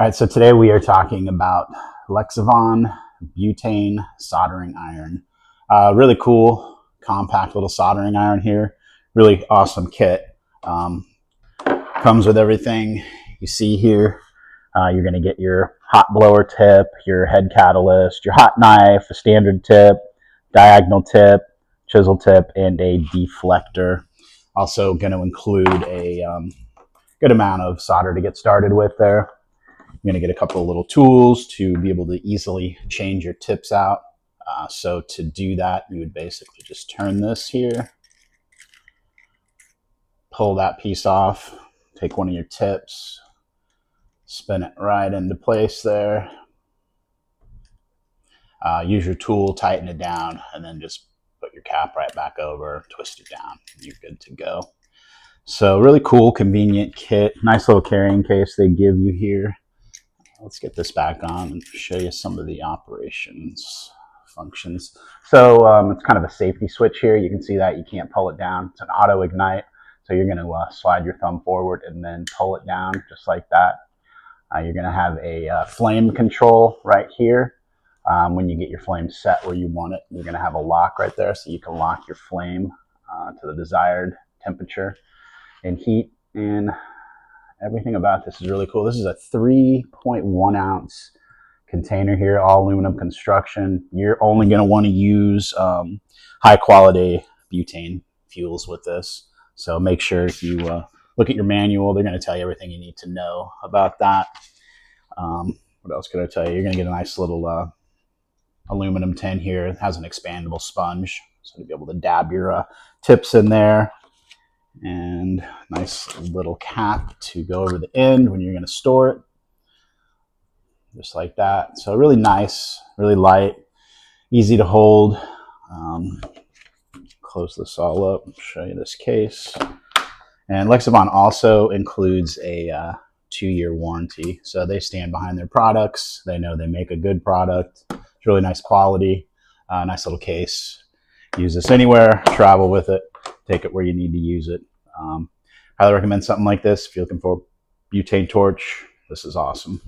All right, so today we are talking about Lexivon Butane Soldering Iron. Really cool, compact little soldering iron here. Really awesome kit. Comes with everything you see here. You're going to get your hot blower tip, your head catalyst, your hot knife, a standard tip, diagonal tip, chisel tip, and a deflector. Also going to include a good amount of solder to get started with there. You're going to get a couple of little tools to be able to easily change your tips out. So to do that, you would basically just turn this here, pull that piece off, take one of your tips, spin it right into place there. Use your tool, tighten it down, and then just put your cap right back over, twist it down, and you're good to go. So really cool, convenient kit. Nice little carrying case they give you here. Let's get this back on and show you some of the operations functions. So it's kind of a safety switch here. You can see that you can't pull it down. It's an auto ignite. So you're going to slide your thumb forward and then pull it down just like that. You're going to have a flame control right here. When you get your flame set where you want it, you're going to have a lock right there so you can lock your flame to the desired temperature and heat. And everything about this is really cool. This is a 3.1 ounce container here, all aluminum construction. You're only going to want to use high quality butane fuels with this. So make sure if you look at your manual, they're going to tell you everything you need to know about that. What else could I tell you? You're going to get a nice little aluminum tin here. It has an expandable sponge, so you'll be able to dab your tips in there. And nice little cap to go over the end when you're going to store it, just like that. So really nice, really light, easy to hold. Close this all up, show you this case. And Lexivon also includes a 2-year warranty, so they stand behind their products. They know they make a good product. It's really nice quality. Nice little case. Use this anywhere, travel with it, take it where you need to use it. Highly recommend something like this if you're looking for a butane torch. This is awesome.